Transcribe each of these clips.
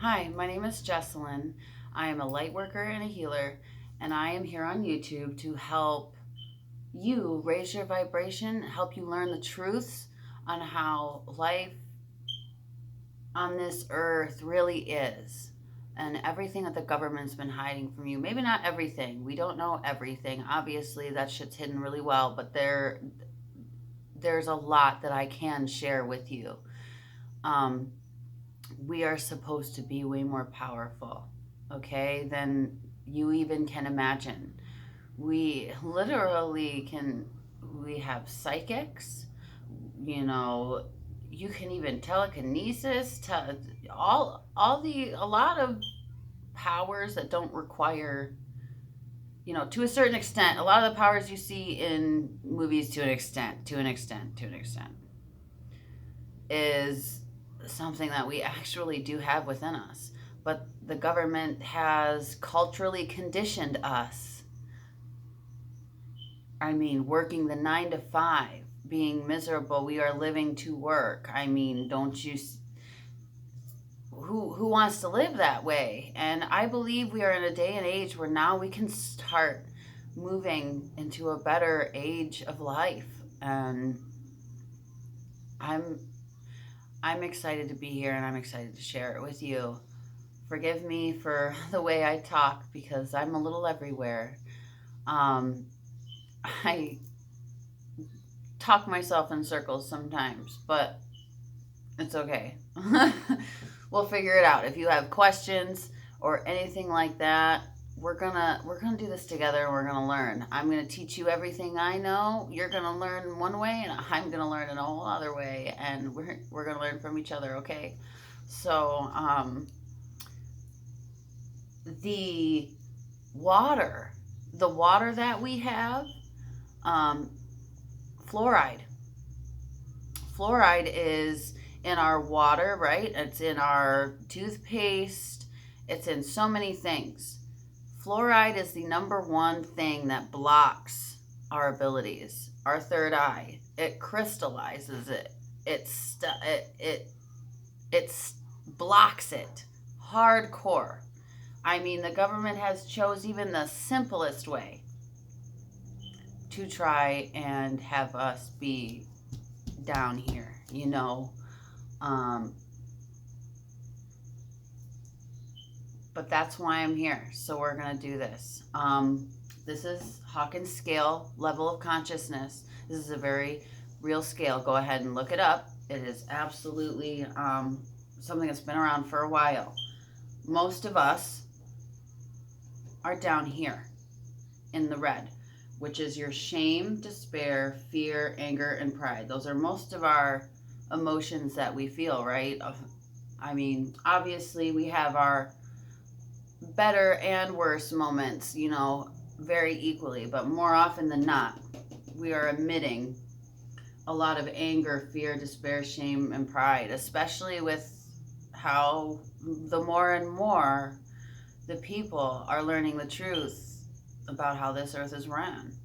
Hi, my name is Jesselyn. I am a light worker and a healer, and I am here on YouTube to help you raise your vibration, help you learn the truths on how life on this earth really is, and everything that the government's been hiding from you. Maybe not everything. We don't know everything. Obviously, that shit's hidden really well, but there's a lot that I can share with you. Um, we are supposed to be way more powerful, okay, than you even can imagine. We literally can, we have psychics, you know, you can even telekinesis, a lot of powers that don't require, to a certain extent, a lot of the powers you see in movies to an extent, is something that we actually do have within us. But the government has culturally conditioned us. I mean, working the 9 to 5, being miserable, we are living to work. I mean, don't you? Who wants to live that way? And I believe we are in a day and age where now we can start moving into a better age of life. And I'm I'm excited to be here and I'm excited to share it with you. Forgive me for the way I talk because I'm a little everywhere. Um, I talk myself in circles sometimes, but it's okay. We'll figure it out. If you have questions or anything like that, we're gonna do this together and we're gonna learn. I'm gonna teach you everything I know. You're gonna learn one way, and I'm gonna learn in a whole other way, and we're gonna learn from each other. Okay? So the water, the water that we have, um, fluoride. Fluoride is in our water, right? It's in our toothpaste. It's in so many things. Fluoride is the number one thing that blocks our abilities, our third eye. It crystallizes it. It blocks it hardcore. I mean, the government has chose even the simplest way to try and have us be down here, Um, but that's why I'm here. So we're going to do this. This is Hawkins scale level of consciousness. This is a very real scale. Go ahead and look it up. It is absolutely something that's been around for a while. Most of us are down here in the red, which is your shame, despair, fear, anger, and pride. Those are most of our emotions that we feel, right? I mean, obviously, we have our better and worse moments, very equally, but more often than not, we are emitting a lot of anger, fear, despair, shame, and pride, especially with how the more and more the people are learning the truth about how this earth is run.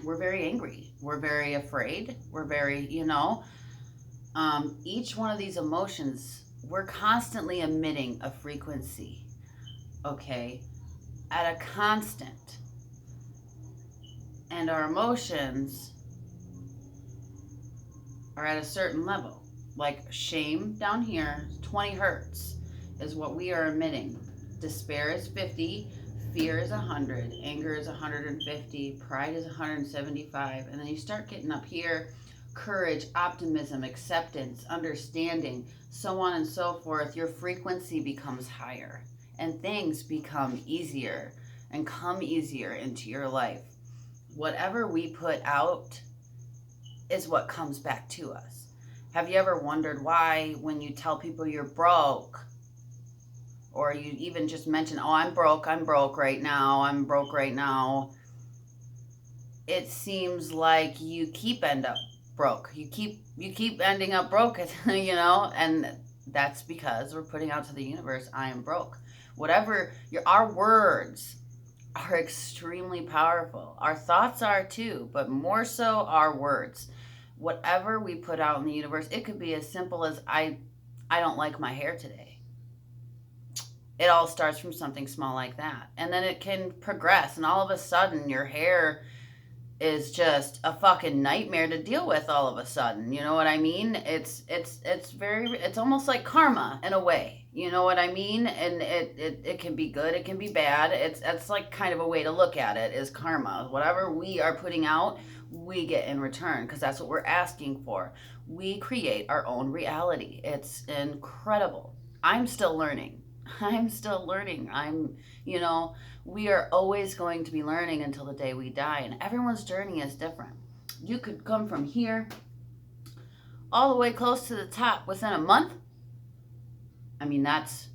We're very angry. We're very afraid. We're very, each one of these emotions, we're constantly emitting a frequency, okay, at a constant. And our emotions are at a certain level. Like shame down here, 20 hertz is what we are emitting. Despair is 50, fear is 100, anger is 150, pride is 175, and then you start getting up here, courage, optimism, acceptance, understanding, so on and so forth. Your frequency becomes higher and things become easier and come easier into your life. Whatever we put out is what comes back to us. Have you ever wondered why when you tell people you're broke, or you even just mention, oh, I'm broke right now, it seems like you keep end up broke. You keep ending up broke, and that's because we're putting out to the universe, I am broke. Our words are extremely powerful. Our thoughts are too, but more so our words. Whatever we put out in the universe, it could be as simple as I don't like my hair today. It all starts from something small like that. And then it can progress, and all of a sudden your hair is just a fucking nightmare to deal with all of a sudden. You know what I mean? It's almost like karma in a way. You know what I mean? And it can be good, it can be bad. It's like kind of a way to look at it, is karma. Whatever we are putting out, we get in return, because that's what we're asking for. We create our own reality. It's incredible. I'm still learning. You know, we are always going to be learning until the day we die, and everyone's journey is different. You could come from here all the way close to the top within a month. I mean, that's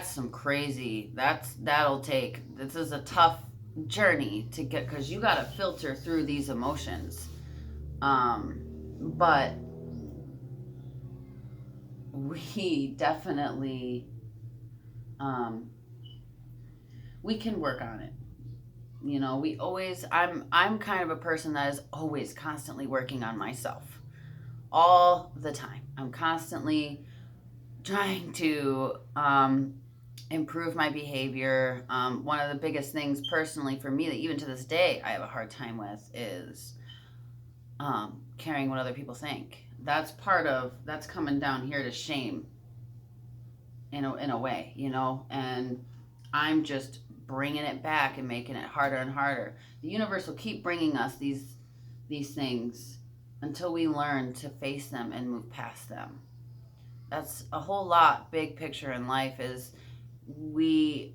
some crazy. This is a tough journey to get, because you got to filter through these emotions. But we definitely, we can work on it. You know, I'm kind of a person that is always constantly working on myself all the time. I'm constantly trying to improve my behavior. One of the biggest things personally for me that even to this day I have a hard time with is caring what other people think. That's coming down here to shame in a way, you know, and I'm just bringing it back and making it harder and harder. The universe will keep bringing us these things until we learn to face them and move past them. That's a whole lot. Big picture in life is we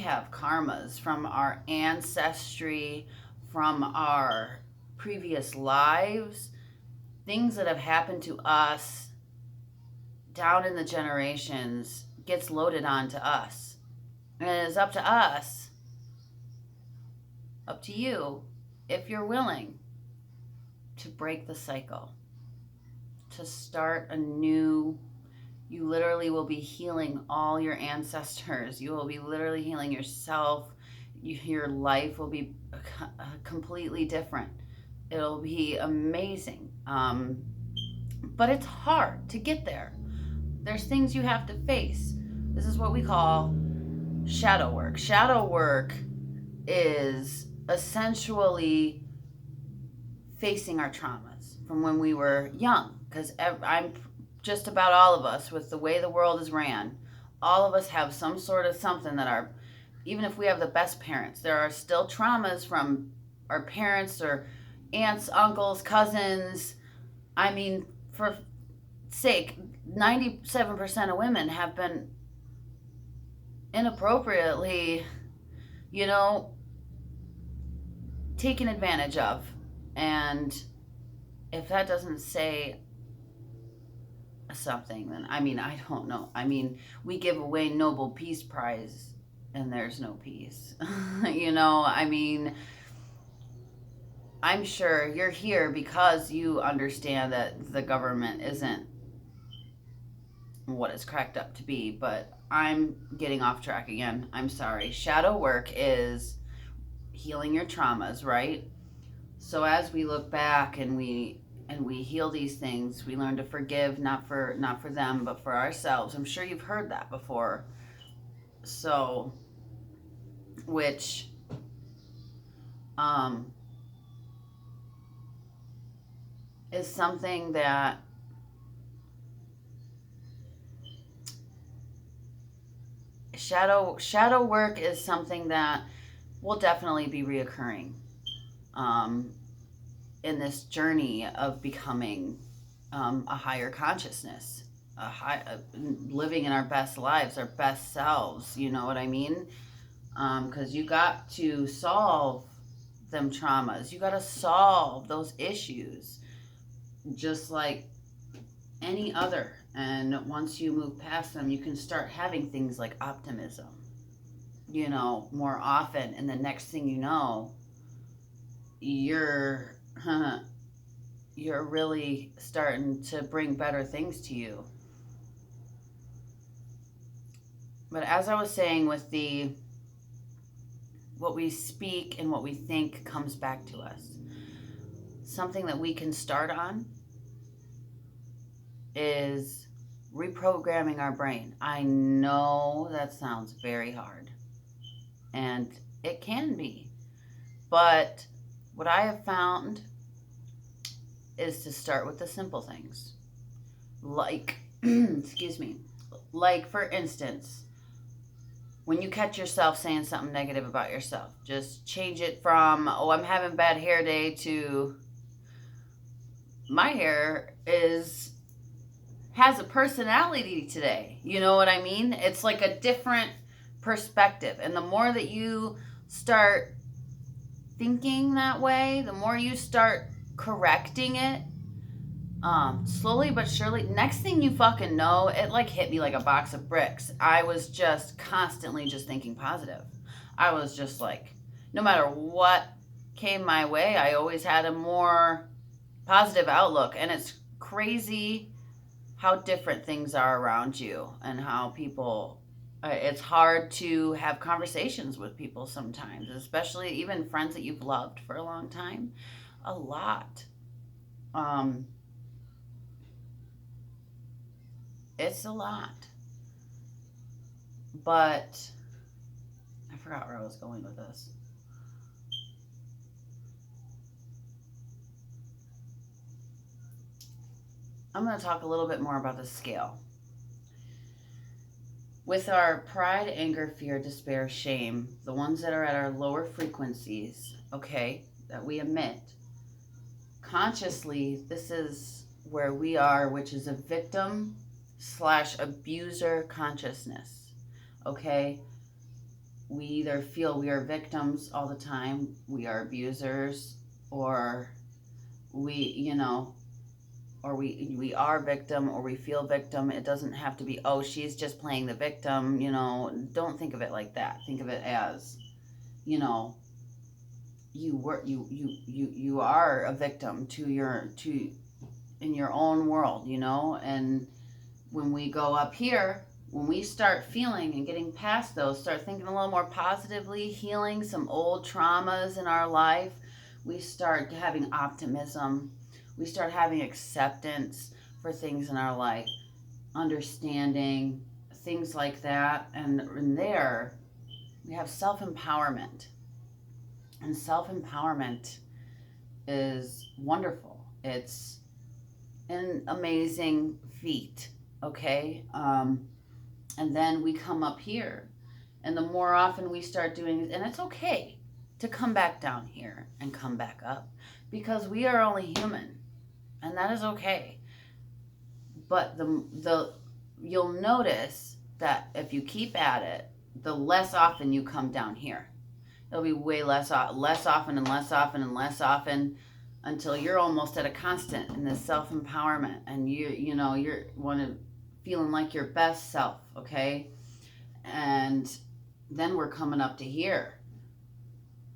have karmas from our ancestry, from our previous lives, things that have happened to us down in the generations gets loaded onto us. And it is up to us, up to you, if you're willing to break the cycle, to start anew. You literally will be healing all your ancestors. You will be literally healing yourself. Your life will be completely different. It'll be amazing. But it's hard to get there. There's things you have to face. This is what we call shadow work. Shadow work is essentially facing our traumas from when we were young, because I'm just about all of us, with the way the world is ran, all of us have some sort of something that even if we have the best parents, there are still traumas from our parents or aunts, uncles, cousins. I mean, for sake, 97% of women have been inappropriately, you know, taken advantage of. And if that doesn't say something, then I don't know. We give away Nobel Peace Prize and there's no peace. You know, I'm sure you're here because you understand that the government isn't what it's cracked up to be, but I'm getting off track again. I'm sorry. Shadow work is healing your traumas, right? So as we look back and we heal these things, we learn to forgive, not for them, but for ourselves. I'm sure you've heard that before. So, which is something that shadow work is something that will definitely be reoccurring in this journey of becoming a higher consciousness, living in our best lives, our best selves. You know what I mean? Because you got to solve them traumas. You got to solve those issues, just like any other. And once you move past them, you can start having things like optimism, you know, more often. And the next thing you know, you're really starting to bring better things to you. But as I was saying, with what we speak and what we think comes back to us. Something that we can start on is reprogramming our brain. I know that sounds very hard, and it can be. But what I have found is to start with the simple things. Like, excuse me, like for instance, when you catch yourself saying something negative about yourself, just change it from, oh, I'm having bad hair day to, my hair has a personality today. You know what I mean? It's like a different perspective. And the more that you start thinking that way, the more you start correcting it, slowly but surely, next thing you fucking know, it like hit me like a box of bricks. I was just constantly just thinking positive. I was just like, no matter what came my way, I always had a more positive outlook. And it's crazy how different things are around you and how people, it's hard to have conversations with people sometimes, especially even friends that you've loved for a long time. A lot. It's a lot. But I forgot where I was going with this. I'm going to talk a little bit more about the scale. With our pride, anger, fear, despair, shame, the ones that are at our lower frequencies, okay, that we emit, consciously, this is where we are, which is a victim / abuser consciousness, okay? We either feel we are victims all the time, we are abusers, or we are victim, or we feel victim. It doesn't have to be, oh, she's just playing the victim, don't think of it like that. Think of it as, you are a victim in your own world, and when we go up here, when we start feeling and getting past those, start thinking a little more positively, healing some old traumas in our life, we start having optimism. We start having acceptance for things in our life, understanding, things like that. And in there, we have self-empowerment. And self-empowerment is wonderful. It's an amazing feat, okay? And then we come up here. And the more often we start doing it, and it's okay to come back down here and come back up, because we are only human, and that is okay. But you'll notice that if you keep at it, the less often you come down here. It'll be way less often and less often and less often, until you're almost at a constant in this self-empowerment, and you're feeling like your best self, okay? And then we're coming up to here,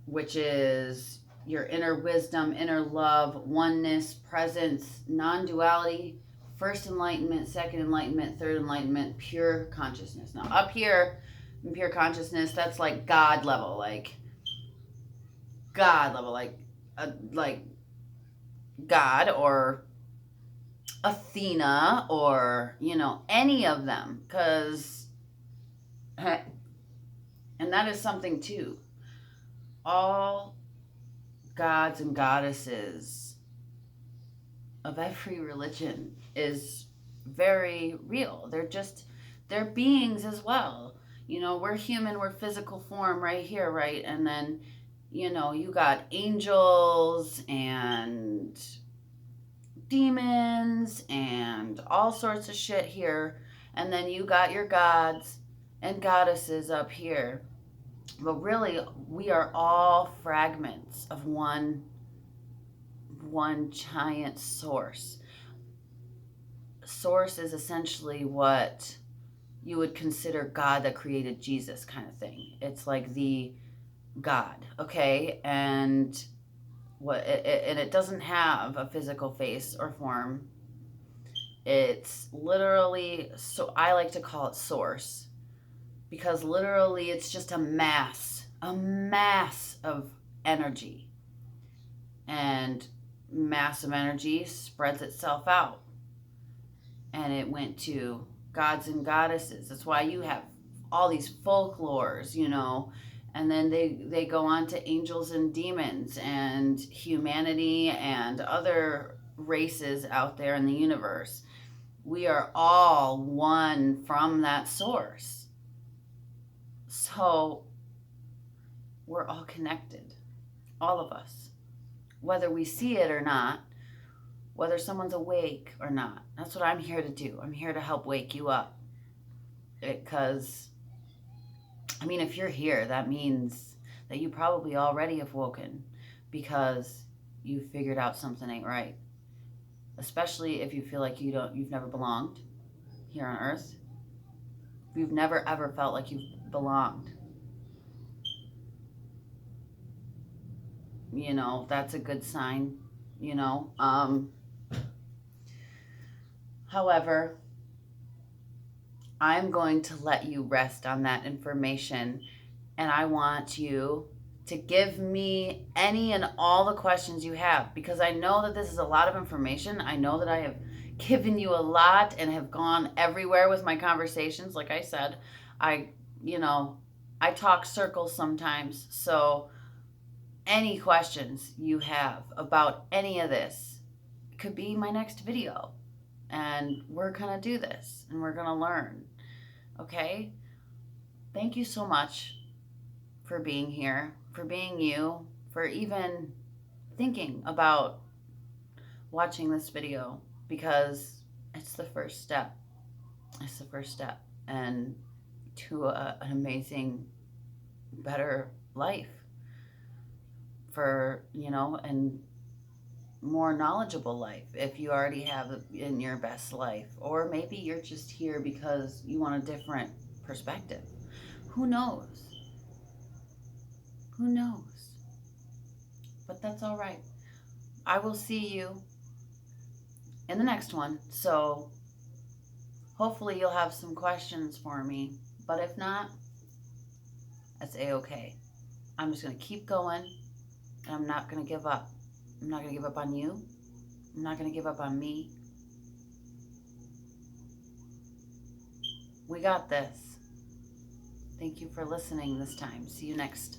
which is your inner wisdom, inner love, oneness, presence, non-duality, first enlightenment, second enlightenment, third enlightenment, pure consciousness. Now up here in pure consciousness, that's like God level, like God, God or Athena, or any of them, because and that is something too. All gods and goddesses of every religion is very real. They're beings as well. We're human, we're physical form right here, right? And then you got angels and demons and all sorts of shit here, and then you got your gods and goddesses up here. But really, we are all fragments of one giant source. Source is essentially what you would consider God that created Jesus, kind of thing. It's like the God, okay? And it doesn't have a physical face or form. It's literally, so I like to call it source, because literally it's just a mass of energy. And mass of energy spreads itself out. and it went to gods and goddesses. That's why you have all these folklores, you know, and then they go on to angels and demons and humanity and other races out there in the universe. We are all one from that source. So we're all connected, all of us, whether we see it or not, whether someone's awake or not. That's what I'm here to do. I'm here to help wake you up. Because, I mean, if you're here, that means that you probably already have woken because you figured out something ain't right. Especially if you feel like you've never belonged here on earth. If you've never ever felt like you've belonged. You know, that's a good sign, you know. However, I'm going to let you rest on that information, and I want you to give me any and all the questions you have, because I know that this is a lot of information. I know that I have given you a lot and have gone everywhere with my conversations. Like I said, I talk circles sometimes. So any questions you have about any of this could be my next video. And we're going to do this and we're going to learn. Okay? Thank you so much for being here, for being you, for even thinking about watching this video, because it's the first step. It's the first step and to an amazing, better life for, and more knowledgeable life if you already have it in your best life. Or maybe you're just here because you want a different perspective. Who knows? Who knows? But that's all right. I will see you in the next one. So hopefully you'll have some questions for me. But if not, that's a-okay. I'm just going to keep going, and I'm not going to give up. I'm not going to give up on you. I'm not going to give up on me. We got this. Thank you for listening this time. See you next